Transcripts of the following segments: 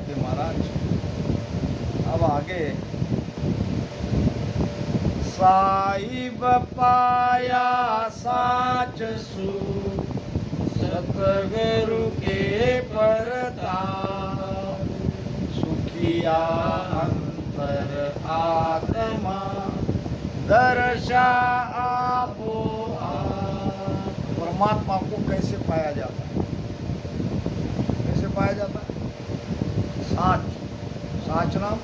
थे महाराज। अब आगे साहिब पाया साच सु सतगुरु के परताप सुखिया अंतर आत्मा दर्शा आपो आप। परमात्मा को कैसे पाया जाता है? कैसे पाया जाता है? साच, साच नाम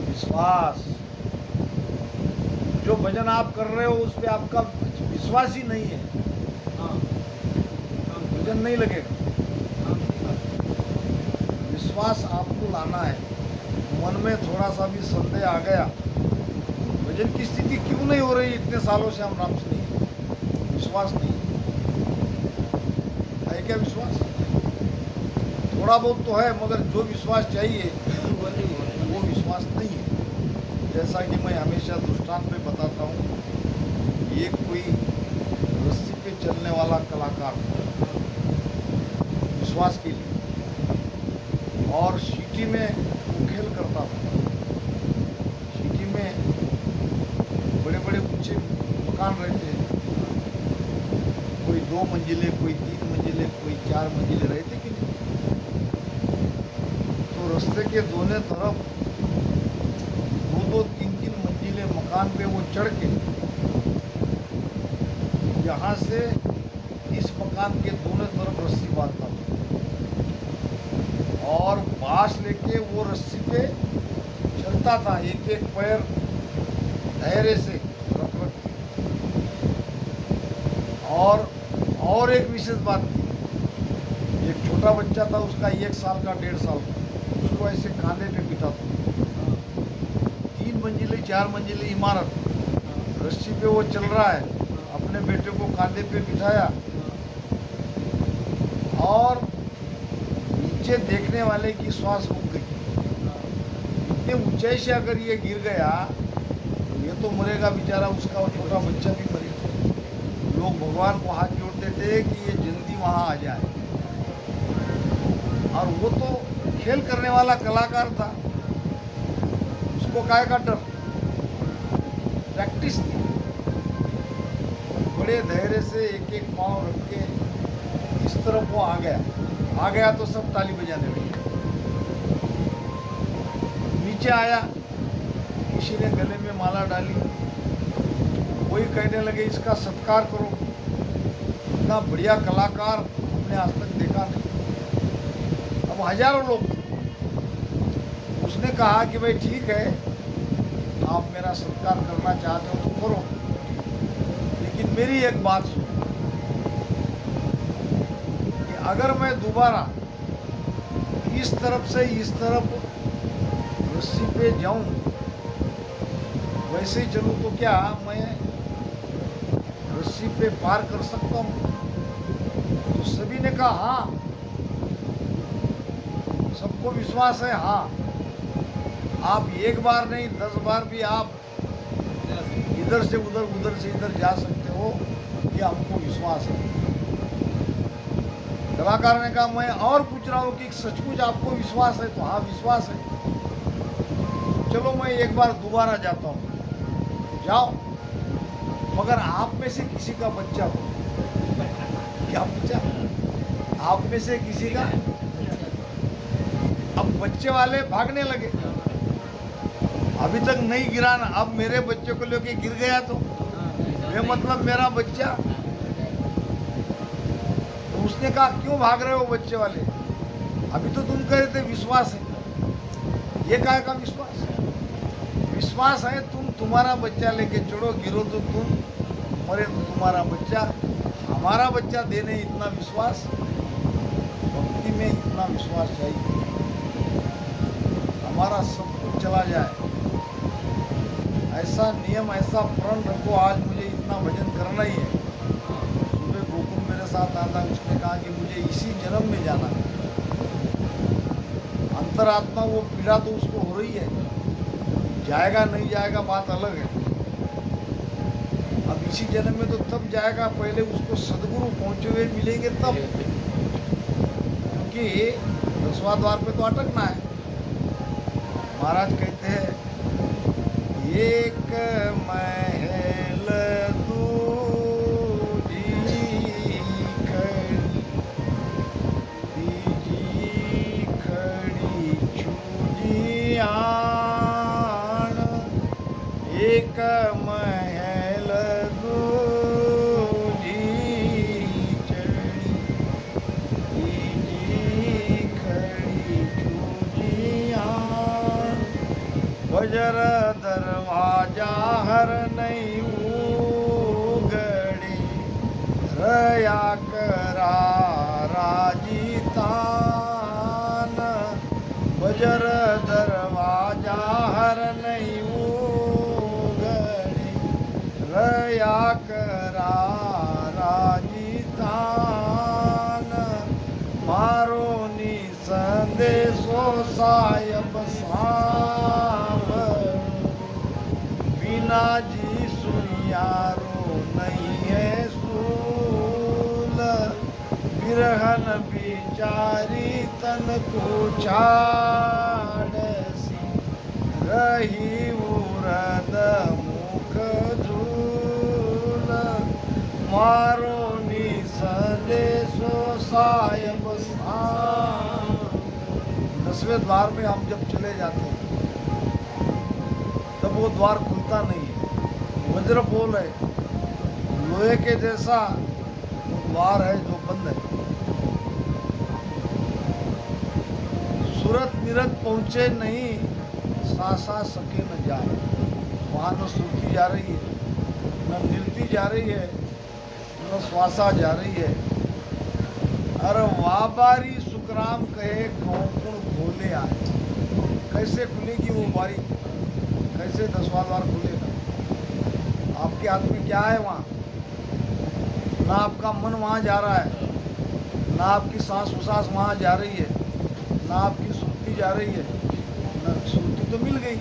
विश्वास। जो भजन आप कर रहे हो उस पे आपका विश्वास ही नहीं है, भजन नहीं लगेगा। विश्वास आपको लाना है। मन में थोड़ा सा भी संदेह आ गया, भजन की स्थिति क्यों नहीं हो रही? इतने सालों से हम राम से नहीं, विश्वास नहीं है। क्या विश्वास? थोड़ा बहुत तो है, मगर जो विश्वास चाहिए वो विश्वास नहीं है। जैसा कि मैं हमेशा दृष्टांत में बताता हूँ, ये कोई रस्सी पे चलने वाला कलाकार विश्वास के लिए, और सिटी में खेल करता था। सिटी में बड़े बड़े ऊंचे मकान रहते हैं, कोई 2 मंजिले, कोई 3 मंजिले, कोई 4 मंजिले रहते कि नहीं। तो रास्ते के दोनों तरफ 2-2, 3-3 मंजिले मकान पे वो चढ़ के यहाँ से इस मकान के दोनों तरफ रस्सी बांधता था और बांस लेके वो रस्सी पे चलता था, एक एक पैर धैर्य से रख रख के। और एक विशेष बात थी, एक छोटा बच्चा था, उसका 1 साल का 1.5 साल का, उसको ऐसे कांधे पे बिठाता। 3 मंजिले 4 मंजिले इमारत, रस्सी पे वो चल रहा है, अपने बेटे को कांधे पे बिठाया और नीचे देखने वाले की श्वास रुक गई। इतने ऊंचाई से अगर ये गिर गया तो ये तो मरेगा बेचारा, उसका और छोटा बच्चा भी मरेगा। लोग भगवान को हाथ जोड़ते थे कि ये जल्दी वहाँ आ जाए, और वो तो खेल करने वाला कलाकार था, उसको काय का डर, प्रैक्टिस थी। बड़े धैर्य से एक एक पाँव रख के इस तरफ वो आ गया तो सब ताली बजाने लगे। नीचे आया, किसी ने गले में माला डाली, कोई कहने लगे इसका सत्कार करो, इतना बढ़िया कलाकार हमने आज तक देखा नहीं। अब हजारों लोग थे। उसने कहा कि भाई ठीक है, आप मेरा सत्कार करना चाहते हो तो करो, लेकिन मेरी एक बात सुनो कि अगर मैं दोबारा इस तरफ से इस तरफ रस्सी पे जाऊं, वैसे ही चलूं, तो क्या मैं रस्सी पे पार कर सकता हूं? तो सभी ने कहा हाँ, सबको विश्वास है हाँ। आप एक बार नहीं 10 बार भी आप इधर से उधर, उधर से इधर जा सकते हो, ये हमको विश्वास है। कलाकार ने कहा मैं और पूछ रहा हूँ कि सचमुच आपको विश्वास है? तो हाँ विश्वास है। चलो मैं एक बार दोबारा जाता हूँ। जाओ, मगर आप में से किसी का बच्चा हो। क्या बच्चा? आप में से किसी का। अब बच्चे वाले भागने लगे, अभी तक नहीं गिरा ना, अब मेरे बच्चे को लेके गिर गया तो ये मतलब मेरा बच्चा। तो उसने कहा क्यों भाग रहे हो बच्चे वाले? अभी तो तुम कह रहे थे विश्वास है। ये काहे का विश्वास? विश्वास है तुम्हारा बच्चा लेके चढ़ो, गिरो तो तुम, मरे तो तुम्हारा बच्चा। हमारा बच्चा देने इतना विश्वास, भक्ति में इतना विश्वास चाहिए। हमारा सब कुछ चला जाए, ऐसा नियम, ऐसा प्रण रखो, आज मुझे इतना भजन करना ही है। सुबह गोकुल मेरे साथ आता, उसने कहा कि मुझे इसी जन्म में जाना है। अंतरात्मा वो पीड़ा तो उसको हो रही है, जाएगा नहीं जाएगा बात अलग है। अब इसी जन्म में तो तब जाएगा, पहले उसको सदगुरु पहुँचे हुए मिलेंगे तब। क्योंकि 10वां द्वार पे तो अटकना है। महाराज कहते हैं एक महल दूजी खड़ी, तीजी खड़ी छूजी आन। एक महल दूजी चढ़ी, तीजी खड़ी छूजी आन। बजर दरवाजा हर नहीं उगड़ी, रया करा राजी तान। बजर दरवाजा हर नहीं उगड़ी, रया करा राजी तान। मारो नी संदेशो सायब सांभ, बिना जी सुनियारो नहीं है सूल। बिरहन बिचारी तन को छाड़सी, रही उरद मुख झूल। मारो नी संदेशो सायब सांभ। 10वें द्वार में हम जब चले जाते हैं तब वो द्वार खुलता नहीं है, वज्र बोल है, लोहे के जैसा वो द्वार है जो बंद है। सूरत मीरत पहुंचे नहीं, सासा सके न जा। वहाँ न सुरती जा रही है, न नीलती जा रही है, न श्वासा जा रही है। अरे वाबारी सुखराम कहे कौन खोले आए। कैसे खुलेगी वो बारी, कैसे 10वां द्वार खुलेगा? आपके हाथ में क्या है वहाँ? ना आपका मन वहाँ जा रहा है, ना आपकी सांस उसास वहाँ जा रही है, ना आपकी सुरती जा रही है। ना सुरती तो मिल गई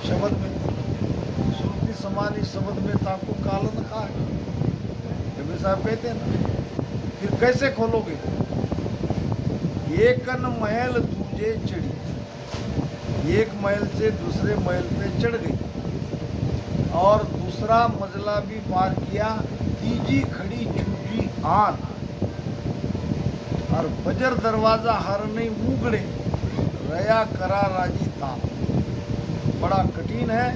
शब्द में, सुरती समानी शब्द में ताकू काल न खाए, कबीर साहब कहते हैं ना। फिर कैसे खोलोगे? एकन महल दूजे चढ़ी, एक महल से दूसरे महल पे चढ़ गई और दूसरा मंजिला भी पार किया। तीजी खड़ी छूजी आन, और बजर दरवाजा हर नहीं उगड़े, रया करा राजी तान। बड़ा कठिन है,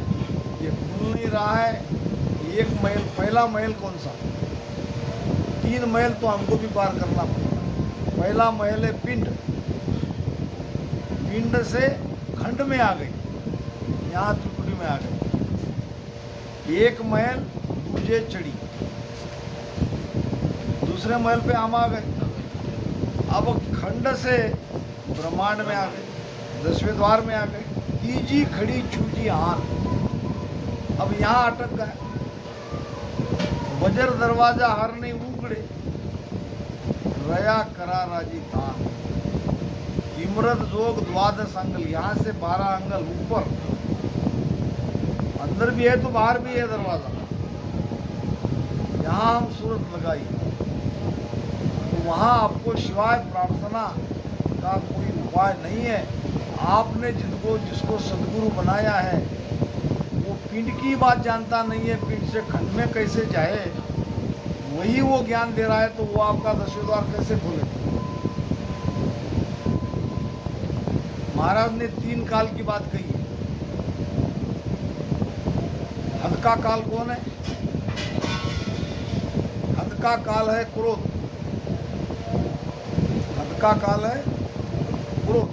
ये खुल नहीं रहा है। एक महल, पहला महल कौन सा? 3 महल तो हमको भी पार करना पड़ेगा। पहला महल है पिंड, पिंड से खंड में आ गई, यहाँ त्रिकुटी में आ गई। एक महल दूजे चढ़ी, दूसरे महल पे हम आ गए। अब खंड से ब्रह्मांड में आ गए, 10वें द्वार में आ गए। तीजी खड़ी छूजी आन, अब यहाँ अटक गए। वज्र दरवाजा हर नहीं उगड़े, रया करा राजी तान। इमरत जोग द्वादश अंगल, यहाँ से 12 अंगल ऊपर, अंदर भी है तो बाहर भी है दरवाजा। यहाँ हम सूरत लगाई तो वहाँ आपको शिवाय प्रार्थना का कोई उपाय नहीं है। आपने जिसको सदगुरु बनाया है वो पिंड की बात जानता नहीं है, पिंड से खंड में कैसे जाए, वही वो ज्ञान दे रहा है, तो वो आपका 10वें द्वार कैसे खोले? महाराज ने 3 काल की बात कही है। हद का काल कौन है? हद का काल है क्रोध, हद का काल है क्रोध।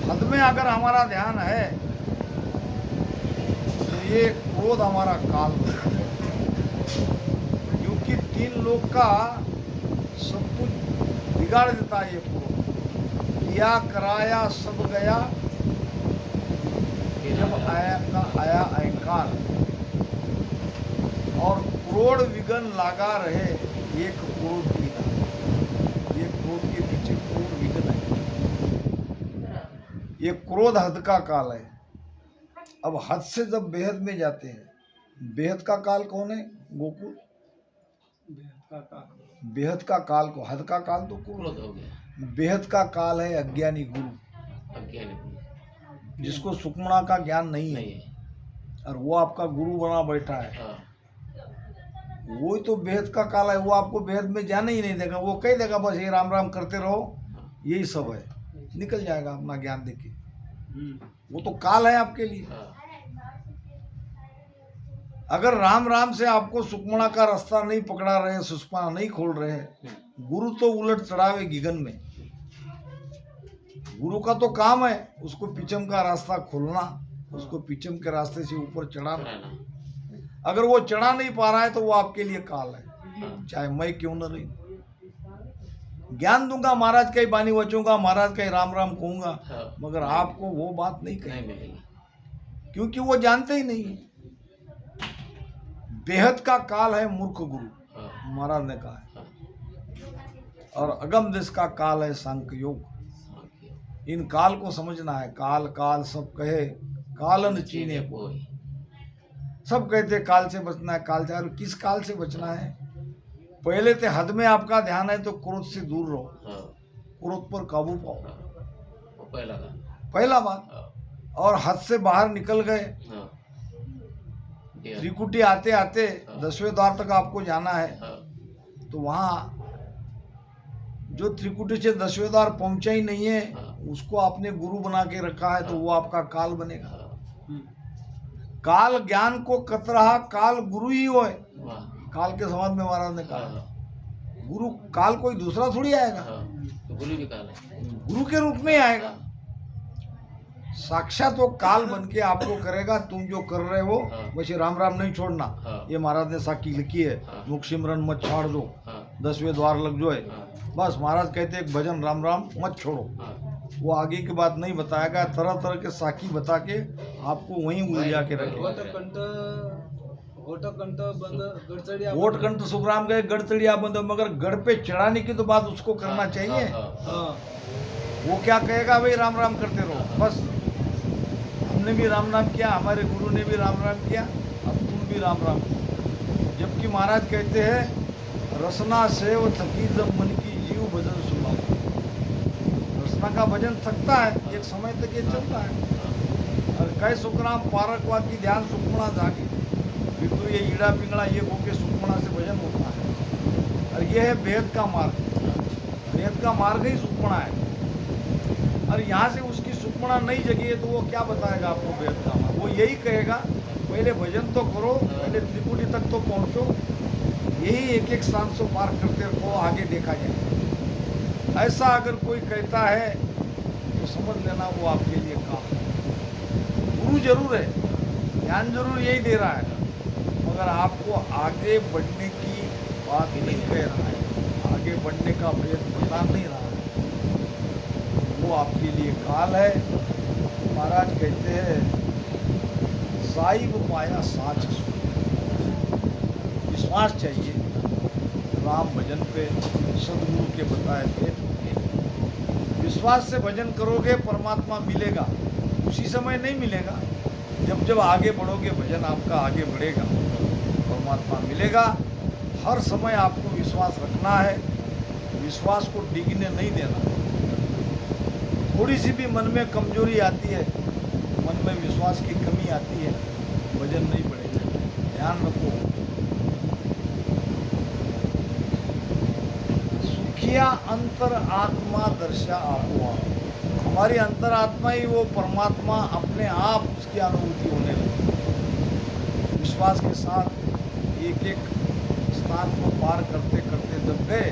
हद में अगर हमारा ध्यान है तो ये क्रोध हमारा काल है, क्योंकि 3 लोग का सब कुछ बिगाड़ देता है ये क्रोध। किया कराया सब गया, जब आया अहंकार। और करोड़ विघन लागा रहे, एक क्रोध विघन, एक क्रोध के पीछे करोड़ विघन है। ये क्रोध हद का काल है। अब हद से जब बेहद में जाते हैं, बेहद का काल कौन है? गोकुल। बेहद का काल को, हद का काल तो क्रोध हो गया। बेहद का काल है अज्ञानी गुरु, अज्ञानी जिसको सुखमणा का ज्ञान नहीं है नहीं है। और वो आपका गुरु बना बैठा है। हाँ, वो ही तो बेहद का काल है। वो आपको बेहद में जाने ही नहीं देगा। वो कह देगा बस ये राम राम करते रहो, यही सब है, निकल जाएगा अपना ज्ञान देके। वो तो काल है आपके लिए। हाँ, अगर राम राम से आपको सुखमणा का रास्ता नहीं पकड़ा रहे, सुषमा नहीं खोल रहे, गुरु तो उलट चढ़ावे गिगन में। गुरु का तो काम है उसको पीछम का रास्ता खोलना, उसको पीछम के रास्ते से ऊपर चढ़ाना। चढ़ाना। अगर वो चढ़ा नहीं पा रहा है तो वो आपके लिए काल है, हाँ, चाहे मैं क्यों न रही। ज्ञान दूंगा, महाराज का ही बानी बचूंगा, महाराज का ही राम राम कहूंगा, हाँ, मगर आपको वो बात नहीं नहीं कही, मिलेगी। क्योंकि वो जानते ही नहीं है। बेहद का काल है मूर्ख गुरु, हाँ, महाराज ने कहा है। हाँ, और अगम देश का काल है सांख्य योग। सांख्य। इन काल को समझना है। काल काल सब कहे, कालन चीने को। कोई। सब कहते काल से बचना है, काल से। और किस काल से बचना है? पहले तो हद में आपका ध्यान है तो क्रोध से दूर रहो, हाँ, क्रोध पर काबू पाओ, हाँ, वो पहला था। पहला बात। हाँ, और हद से बाहर निकल गए, हाँ, ये, त्रिकुटी आते आते 10वें द्वार तक आपको जाना है, हाँ, तो वहाँ जो त्रिकुटी से 10वें द्वार पहुंचा ही नहीं है, हाँ, उसको आपने गुरु बना के रखा है, तो वो आपका काल बनेगा। हाँ, काल ज्ञान को कत रहा, काल गुरु ही हो। वाह, काल के समाज में महाराज ने हाँ, कहा, गुरु काल कोई दूसरा थोड़ी आएगा, हाँ, तो गुरु भी काल है। गुरु के रूप में ही आएगा। साक्षात वो काल बन के आपको करेगा। तुम जो कर रहे हो हाँ। वैसे राम राम नहीं छोड़ना। हाँ। ये महाराज ने साकी लिखी है, हाँ। मुख सिमरन मत छाड़ दो, हाँ, 10वें द्वार लग जो है। हाँ, बस महाराज कहते एक भजन राम राम मत छोड़ो। हाँ, वो आगे की बात नहीं बताएगा, तरह तरह के साकी बता के आपको वहीं उलझा के रखेगा। वोट कंठ सुखराम गए गढ़चड़िया बंद, मगर गढ़ पे चढ़ाने की तो बात उसको करना चाहिए। हाँ, हाँ, वो क्या कहेगा, भाई राम राम करते रहो बस। हमने भी राम राम किया, हमारे गुरु ने भी राम राम किया, अब तुम भी राम राम करो। जबकि महाराज कहते हैं रसना सेव थकी जब मन की जीव भजन सुना। रसना का भजन थकता है, एक समय तक ये चलता है। और कई सुखराम पारकवा की ध्यान सुखमणा जागे, फिर तो ये ईड़ा पिंगड़ा ये होके सुखमणा से भजन होता है। और ये है वेद का मार्ग। वेद का मार्ग ही सुखमणा है। और यहाँ से उसकी सुखमणा नहीं जगी है तो वो क्या बताएगा आपको वेद का मार्ग? वो यही कहेगा पहले भजन तो करो, पहले त्रिकुटी तक तो पहुँचो, यही एक एक स्थान से पार करते रहो, आगे देखा जाए। ऐसा अगर कोई कहता है तो समझ लेना वो आपके लिए काम है। गुरु जरूर है, ज्ञान जरूर यही दे रहा है, मगर आपको आगे बढ़ने की बात नहीं कह रहा है, आगे बढ़ने का प्रयत्न बता नहीं रहा है। वो आपके लिए काल है। महाराज कहते हैं साहिब पाया साच सो। विश्वास चाहिए राम भजन पे, सदगुरु के बताए थे। विश्वास से भजन करोगे परमात्मा मिलेगा, उसी समय नहीं मिलेगा। जब जब आगे बढ़ोगे भजन आपका आगे बढ़ेगा, परमात्मा मिलेगा। हर समय आपको विश्वास रखना है, विश्वास को डिगने नहीं देना। थोड़ी सी भी मन में कमजोरी आती है, मन में विश्वास की कमी आती है, वजन नहीं बढ़ेगा। ध्यान रखो, सुखिया अंतर आत्मा दर्शा आपो। हमारी अंतरात्मा ही वो परमात्मा अपने आप उसकी अनुभूति होने लगी। विश्वास के साथ एक एक स्थान को पार करते करते जब गए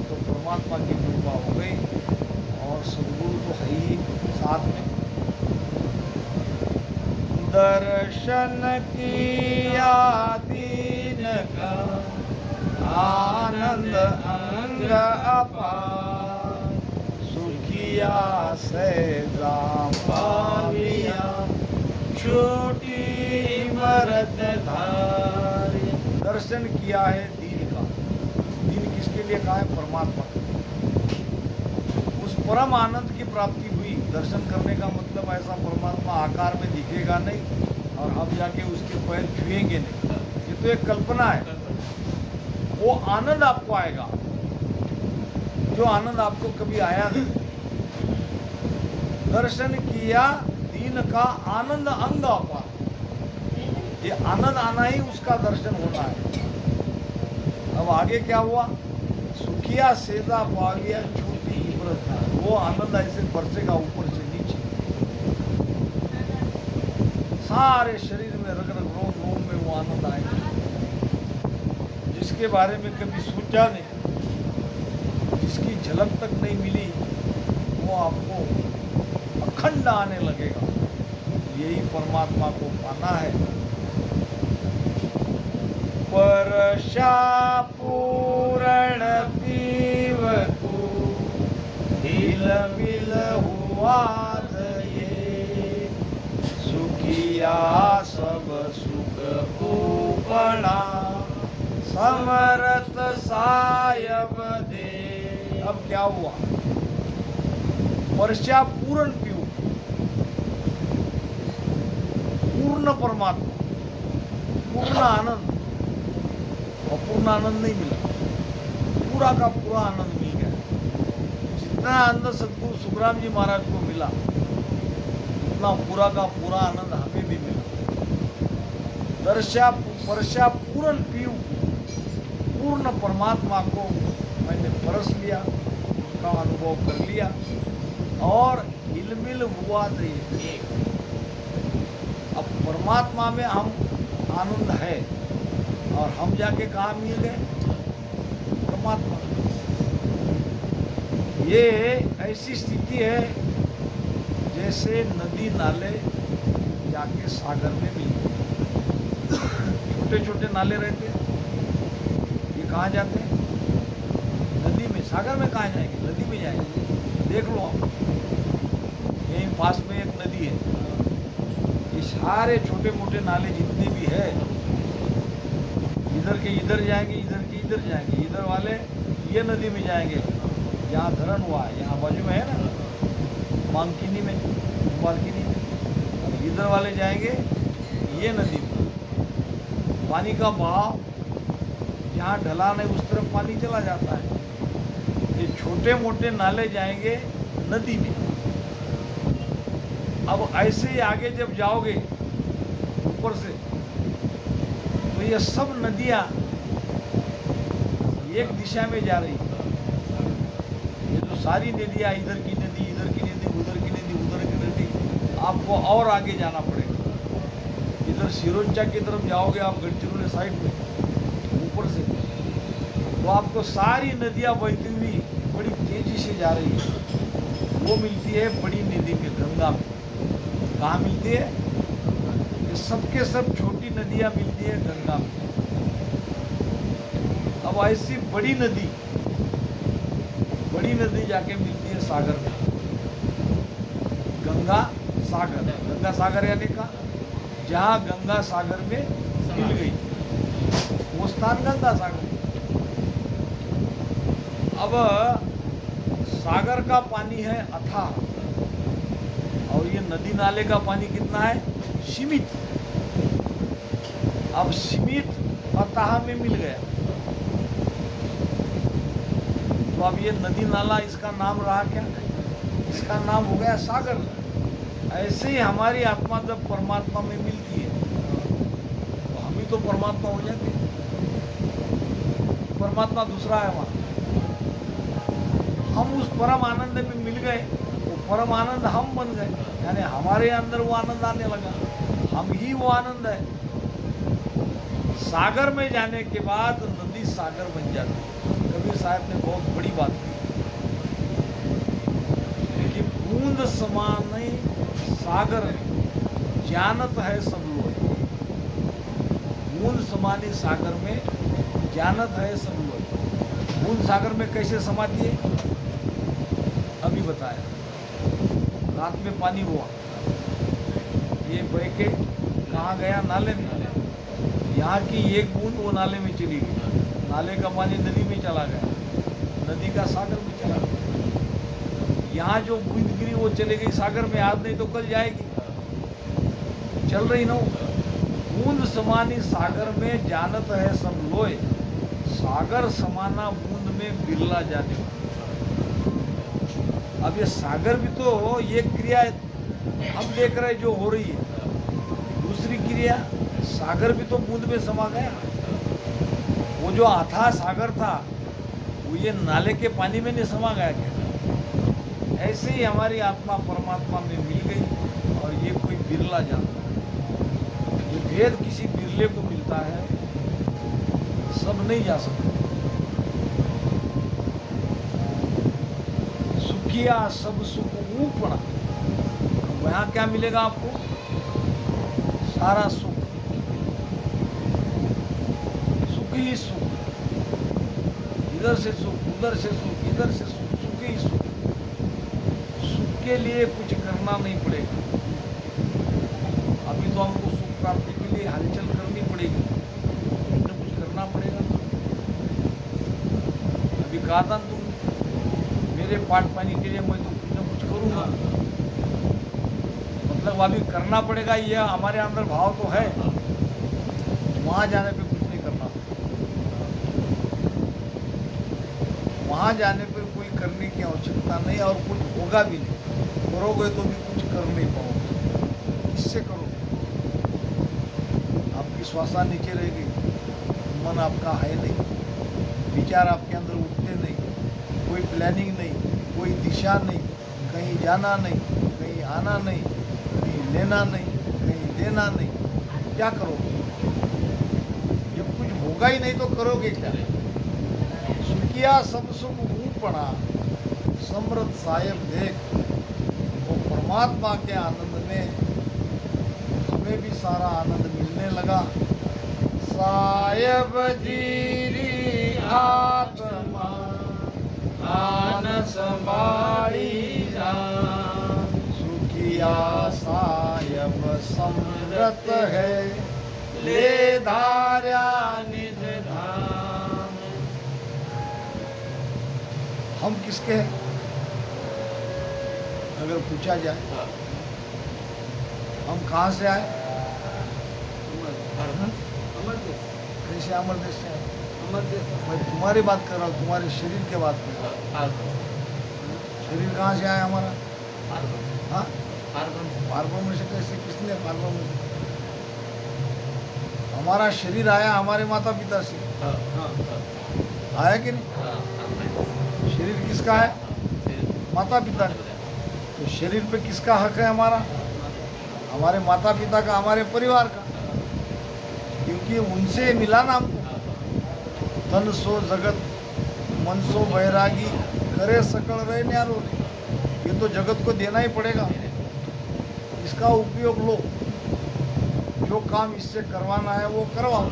तो परमात्मा की कृपा हो गई और सदगुरु तो है ही साथ में। दर्शन किया दीन का आनंद अंग अपार, सुखिया से जाम पाविया छोटी मरद धारी। दर्शन किया है दीन का। दीन किसके लिए कहा है? परमात्मा। उस परम आनंद की प्राप्ति हुई। दर्शन करने का मतलब ऐसा परमात्मा आकार में दिखेगा नहीं और हम जाके उसके पैर छुएंगे नहीं, ये तो एक कल्पना है। वो आनंद आपको आएगा जो आनंद आपको कभी आया नहीं। दर्शन किया दीन का आनंद अंग अपार, ये आनंद आना ही उसका दर्शन होना है। अब आगे क्या हुआ? सुखिया सेजा पाविया छोटी इबरत, वो आनंद ऐसे बरसेगा ऊपर से नीचे, सारे शरीर में रग रग रोम रोम में वो आनंद आएगा, जिसके बारे में कभी सोचा नहीं, जिसकी झलक तक नहीं मिली, वो आपको अखंड आने लगेगा। यही परमात्मा को पाना है। परशा पूरण पीवतु हिल बिल हुआ ये, सुखिया सब सुख उपड़ा समरथ सायब दे। अब क्या हुआ? वर्षा पूर्ण पीऊ, पूर्ण परमात्मा, पूर्ण आनंद। और पूर्ण आनंद नहीं मिला, पूरा का पूरा आनंद मिल गया। जितना आनंद सदगुरु सुखराम जी महाराज को मिला, उतना पूरा का पूरा आनंद हमें भी मिला। वर्षा पूर्ण पीऊ, पूर्ण परमात्मा को मैंने परस लिया, उसका अनुभव कर लिया और हिलमिल हुआ ये। अब परमात्मा में हम आनंद है और हम जाके कहाँ मिल गए? परमात्मा। ये ऐसी स्थिति है जैसे नदी नाले जाके सागर में मिल गए। छोटे छोटे नाले रहते हैं, ये कहाँ जाते हैं? नदी में। सागर में कहाँ जाएंगे? नदी में जाएंगे। देख लो आप, यहीं पास में एक नदी है, ये सारे छोटे मोटे नाले जितने भी है, इधर के इधर जाएंगे, इधर के इधर जाएंगे, इधर वाले ये नदी में जाएंगे जहाँ धरण हुआ है, यहाँ बाजू में है ना, मांगकिनी में, मालकिनी में। और इधर वाले जाएंगे ये नदी में। पानी का बहाव जहाँ ढलान है उस तरफ पानी चला जाता है। ये छोटे मोटे नाले जाएंगे नदी में। अब ऐसे ही आगे जब जाओगे ऊपर से, तो ये सब नदियाँ एक दिशा में जा रही है। ये जो सारी नदियाँ, इधर की नदी, इधर की नदी, उधर की नदी, उधर की नदी, आपको और आगे जाना पड़ेगा। इधर सिरोंचा की तरफ जाओगे आप, गढ़चिरौली साइड में ऊपर से, तो आपको सारी नदियाँ बहती हुई बड़ी तेजी से जा रही है। वो मिलती है बड़ी नदी में, गंगा में। कहाँ मिलती है? ये सबके सब छोटी नदियाँ मिलती है गंगा में। अब ऐसी बड़ी नदी जाके मिलती है सागर में। गंगा सागर, गंगा सागर यानी का जहाँ गंगा सागर में मिल गई, वो स्थान गंगा सागर। अब सागर का पानी है अथाह और ये नदी नाले का पानी कितना है? सीमित। अब सीमित अथाह में मिल गया, तो अब ये नदी नाला, इसका नाम रहा क्या? इसका नाम हो गया सागर। ऐसे ही हमारी आत्मा जब परमात्मा में मिलती है तो हम ही तो परमात्मा हो जाते हैं। परमात्मा दूसरा है वहाँ। हम उस परम आनंद में मिल गए, वो परम आनंद हम बन गए, यानी हमारे अंदर वो आनंद आने लगा, हम ही वो आनंद है। सागर में जाने के बाद नदी सागर बन जाती है। कबीर साहब ने बहुत बड़ी बात की कि बूंद समान सागर जानत है सब लोग। बूंद समानी सागर में जानत है सब लोग। बूंद सागर में कैसे समाती है? अभी बताया। रात में पानी हुआ, ये बह के कहाँ गया? नाले में। यहाँ की एक बूंद वो नाले में चली गई, नाले का पानी नदी में चला गया, नदी का सागर में चला गया। यहाँ जो बूंद गिरी वो चले गई सागर में, आज नहीं तो कल जाएगी, चल रही ना। बूंद समानी सागर में जानत है सब लोय, सागर समाना बूंद में बिरला जाने। अब ये सागर भी तो ये क्रिया हम देख रहे जो हो रही है, दूसरी क्रिया सागर भी तो बूंद में समा गया। वो जो अथाह सागर था वो ये नाले के पानी में नहीं समा गया क्या? ऐसे ही हमारी आत्मा परमात्मा में मिल गई और ये कोई बिरला जानता है। ये भेद किसी बिरले को मिलता है, सब नहीं जा सकते। सुखिया सब सुख ऊपड़ा, वहां क्या मिलेगा आपको? सारा सुख, सुख ही सुख, इधर से सुख, उधर से सुख, इधर से सुख, सुख ही सुख। सुख के लिए कुछ करना नहीं पड़ेगा। अभी तो हमको सुख प्राप्ति के लिए हलचल करनी पड़ेगी, तो कुछ करना पड़ेगा। अभी कहा था तुम मेरे पाठ पानी के लिए मैं तो कुछ न कुछ करूँगा, मतलब अभी करना पड़ेगा। ये हमारे अंदर भाव तो है, वहाँ जाने पे कुछ नहीं करना। वहाँ जाने पर कोई करने की आवश्यकता नहीं और कुछ होगा भी नहीं। करोगे तो भी कुछ कर नहीं पाओगे। इससे करो, आपकी श्वासा नीचे रहेगी, मन आपका है नहीं, विचार आपके अंदर उठते नहीं, कोई प्लानिंग नहीं, कोई दिशा नहीं, कहीं जाना नहीं, कहीं आना नहीं, कहीं लेना नहीं, कहीं देना नहीं। क्या करोगे? जब कुछ होगा ही नहीं तो करोगे क्या? सुखिया सब सुख ऊपड़ा, समृद्ध साहेब देख, वो परमात्मा के आनंद में हमें भी सारा आनंद मिलने लगा। साहेब जीरी आत्मा आन संभाली जान, सुखिया साहेब समृत है, ले धार्या निज धाम। हम किसके हैं? अगर पूछा जाए हम कहाँ से आए? कैसे अमर देश से आए? मैं तुम्हारी बात कर रहा हूँ, तुम्हारे शरीर के बात कर रहा हूँ। शरीर कहाँ से आया हमारा? हाँ, पारब्रह्म में से। कैसे? किसने पारब्रह्म में से? हमारा शरीर आया हमारे माता पिता से, आया कि नहीं? शरीर किसका है? माता पिता का। तो शरीर पे किसका हक है? हमारा, हमारे माता पिता का, हमारे परिवार का, क्योंकि उनसे मिला ना हमको। तन सो जगत मन सो बैरागी, करे सकल रहे न्यारो। ये तो जगत को देना ही पड़ेगा, इसका उपयोग लो, जो काम इससे करवाना है वो करवाओ,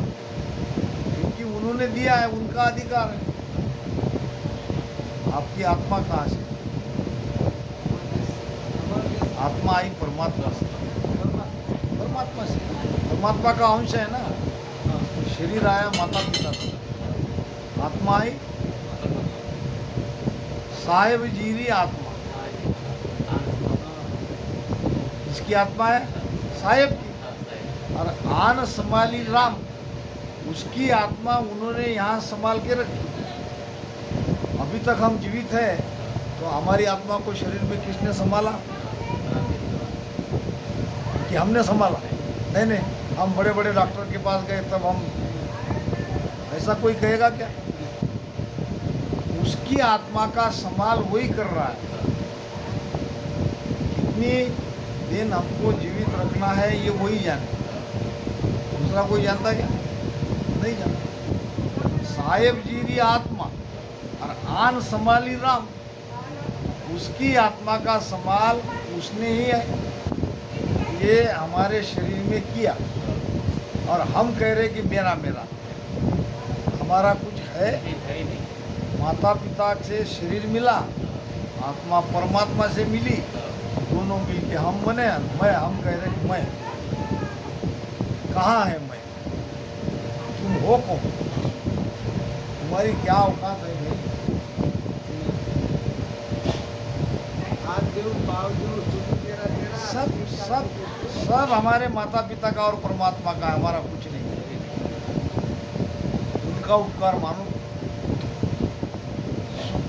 क्योंकि उन्होंने दिया है, उनका अधिकार है। आपकी आत्मा कहाँ से? आत्मा आई परमात्मा से, परमात्मा से, परमात्मा का अंश है ना। शरीर आया माता पिता से, आत्मा आई साहेब जीरी आत्मा। इसकी आत्मा है साहेब की, और आन संभाली राम, उसकी आत्मा उन्होंने यहाँ संभाल के रखी। अभी तक हम जीवित है तो हमारी आत्मा को शरीर में किसने संभाला? कि हमने संभाला? नहीं नहीं, हम बड़े बड़े डॉक्टर के पास गए तब हम, ऐसा कोई कहेगा क्या? उसकी आत्मा का संभाल वही कर रहा है। कितनी दिन हमको जीवित रखना है ये वही जाने, दूसरा कोई जानता क्या? नहीं जानता। साहेब जीरी आत्मा और आन संभाली राम, उसकी आत्मा का संभाल उसने ही है ये हमारे शरीर में किया। और हम कह रहे कि मेरा मेरा, हमारा कुछ है? माता पिता से शरीर मिला, आत्मा परमात्मा से मिली, दोनों मिल के हम बने। मैं, हम कह रहे मैं, कहाँ है मैं? तुम हो कौन? तुम्हारी क्या औकात है भाई? सब सब सब हमारे माता पिता का और परमात्मा का, हमारा कुछ नहीं है। उनका उपकार मानो।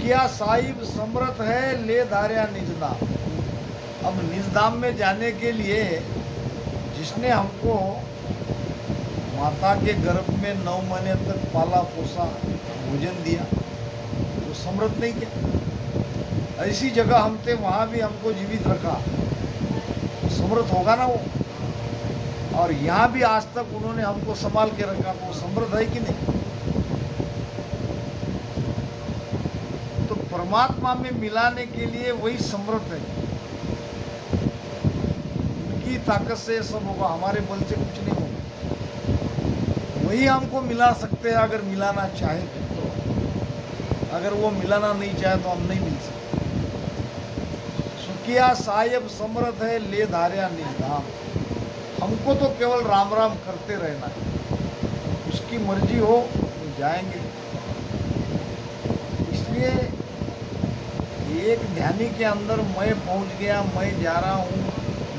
सुखिया साहिब समर्थ है ले धार्या निजधाम। अब निजधाम में जाने के लिए जिसने हमको माता के गर्भ में 9 महीने तक पाला पोसा भोजन दिया वो समर्थ नहीं क्या? ऐसी जगह हम थे वहाँ भी हमको जीवित रखा, समर्थ होगा ना वो। और यहाँ भी आज तक उन्होंने हमको संभाल के रखा, तो वो समर्थ है कि नहीं? तो परमात्मा में मिलाने के लिए वही समर्थ है, उनकी ताकत से ये सब होगा, हमारे बल से कुछ नहीं होगा। वही हमको मिला सकते हैं अगर मिलाना चाहे तो। अगर वो मिलाना नहीं चाहे तो हम नहीं मिल सकते। सुखिया साहिब समर्थ है ले धार्या निजधाम। हमको तो केवल राम राम करते रहना है, उसकी मर्जी हो तो जाएंगे। इसलिए एक ध्यानी के अंदर मैं पहुंच गया, मैं जा रहा हूँ,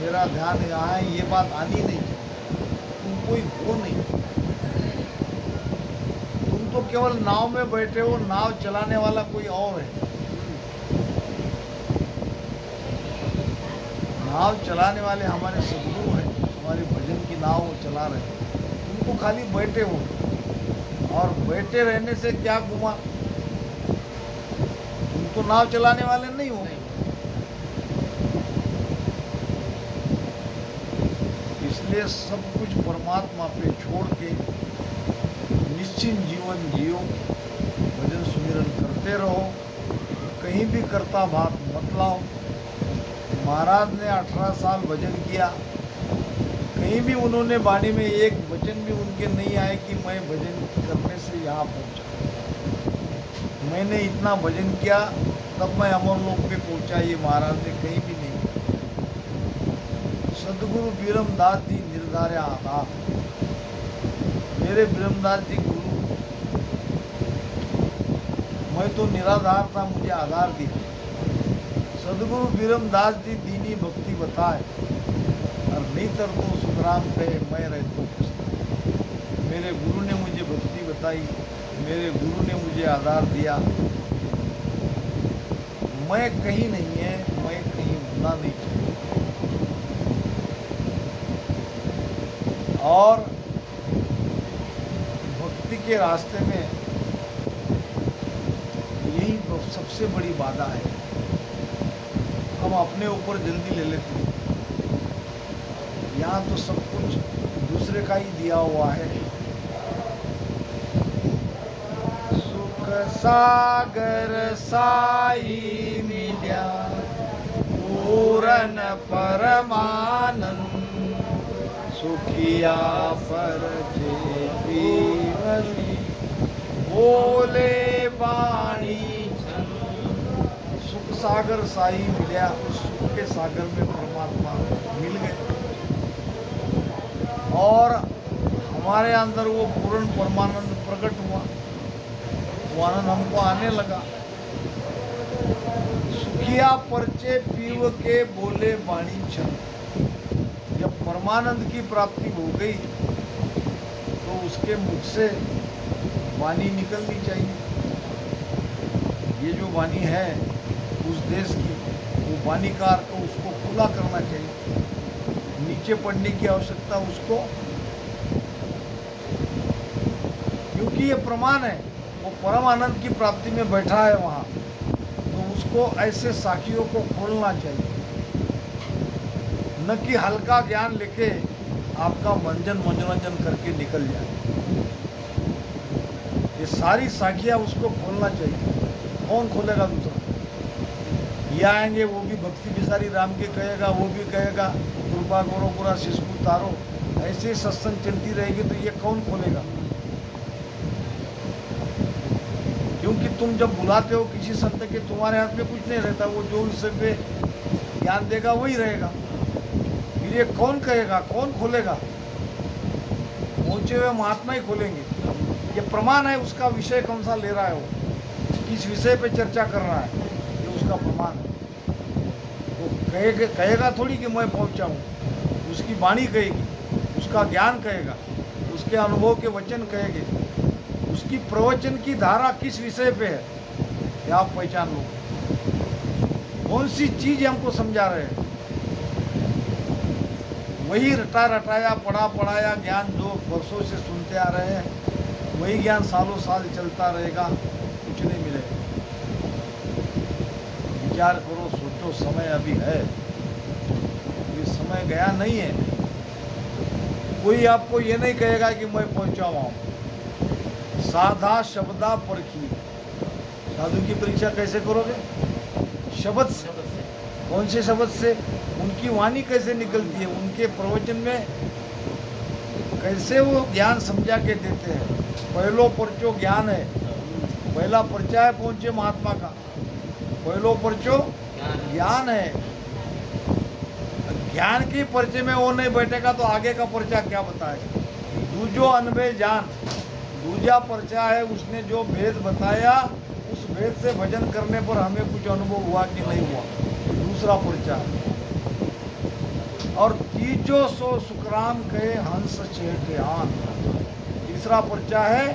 मेरा ध्यान यहाँ है, ये बात आनी नहीं चाहिए। तुम कोई हो नहीं, तुम तो केवल नाव में बैठे हो, नाव चलाने वाला कोई और है। नाव चलाने वाले हमारे सदगुरु हैं, हमारे भजन की नाव वो चला रहे हैं। तुम तो खाली बैठे हो, और बैठे रहने से क्या गुमा? तुम तो नाव चलाने वाले नहीं हो। इसलिए सब कुछ परमात्मा पे छोड़ के निश्चिंत जीवन जियो, भजन सुमिरन करते रहो, कहीं भी करता भात मत लाओ। महाराज ने 18 साल भजन किया, कहीं भी उन्होंने वाणी में एक वचन भी उनके नहीं आए कि मैं भजन करने से यहाँ पहुँचा, मैंने इतना भजन किया तब मैं अमरलोक पे पहुँचा, ये महाराज ने कहीं भी नहीं। सदगुरु बीरमदास जी निर्धार्य आधार, मेरे बीरमदास जी गुरु, मैं तो निराधार था, मुझे आधार दिया। सदगुरु बीरमदास जी दीनी भक्ति बताए, और नहीं तर तो सुखराम कहे मैं रहता हूँ। मेरे गुरु ने मुझे भक्ति बताई, मेरे गुरु ने मुझे आधार दिया। मैं कहीं नहीं है, मैं कहीं होना नहीं चाहिए। और भक्ति के रास्ते में यही सबसे बड़ी बाधा है, हम अपने ऊपर जल्दी ले लेते हैं। यहाँ तो सब कुछ दूसरे का ही दिया हुआ है। सुख सागर साई मिल्या पूरन परमानंद, सुखिया पर बोले बाणी। सुख सागर साई मिल्या, उस सुख के सागर में परमात्मा मिल गए, और हमारे अंदर वो पूर्ण परमानंद प्रकट हुआ, वो आनंद हमको आने लगा। सुखिया परचे पीव के बोले वाणी छन। जब परमानंद की प्राप्ति हो गई तो उसके मुख से वाणी निकलनी चाहिए। ये जो वाणी है उस देश की, वो वाणीकार को उसको खुला करना चाहिए, नीचे पढ़ने की आवश्यकता उसको, क्योंकि ये प्रमाण है, वो परम आनंद की प्राप्ति में बैठा है वहाँ, तो उसको ऐसे साखियों को खोलना चाहिए, न कि हल्का ज्ञान लेके आपका मनोरंजन करके निकल जाए। ये सारी साखियाँ उसको खोलना चाहिए। कौन खोलेगा दूसरा? ये आएंगे, वो भी भक्ति बिसारी राम के कहेगा, वो भी कहेगा कृपा करो पूरा शिशु तारो, ऐसे सत्संग चलती रहेगी तो ये कौन खोलेगा? क्योंकि तुम जब बुलाते हो किसी संत के, तुम्हारे हाथ में कुछ नहीं रहता, वो जो विषय पे ज्ञान देगा वही रहेगा। फिर ये कौन कहेगा, कौन खोलेगा? पहुंचे हुए महात्मा ही खोलेंगे। ये प्रमाण है, उसका विषय कौन सा ले रहा है, वो किस विषय पे चर्चा कर रहा है, ये उसका प्रमाण है। तो कहेगा थोड़ी कि मैं पहुंचा हूँ, उसकी वाणी कहेगी, उसका ज्ञान कहेगा, उसके अनुभव के वचन कहेंगे, उसकी प्रवचन की धारा किस विषय पे है, ये आप पहचान लो कौन सी चीज हमको समझा रहे हैं। वही रटा रटाया पढ़ा पढ़ाया ज्ञान जो वर्षों से सुनते आ रहे हैं वही ज्ञान सालों साल चलता रहेगा, कुछ नहीं मिलेगा। विचार करो, सोचो, समय अभी है, ये समय गया नहीं है। कोई आपको ये नहीं कहेगा कि मैं पहुंचा हुआ हूं। साधा शब्दा परखी, साधु की परीक्षा कैसे करोगे? शब्द से। शब्द से। कौन से शब्द से? उनकी वाणी कैसे निकलती है, उनके प्रवचन में कैसे वो ज्ञान समझा के देते हैं। पहलो परचो ज्ञान है, पहला पर्चा है पहुंचे महात्मा का, पहलो परचो ज्ञान है। ज्ञान की पर्चे में वो नहीं बैठेगा तो आगे का पर्चा क्या बताएगा। दूजो अनबे जान, दूजा पर्चा है, उसने जो भेद बताया उस भेद से भजन करने पर हमें कुछ अनुभव हुआ कि नहीं हुआ, दूसरा पर्चा है। और तीजो सो सुखराम कहे हंस चेटे आन, तीसरा पर्चा है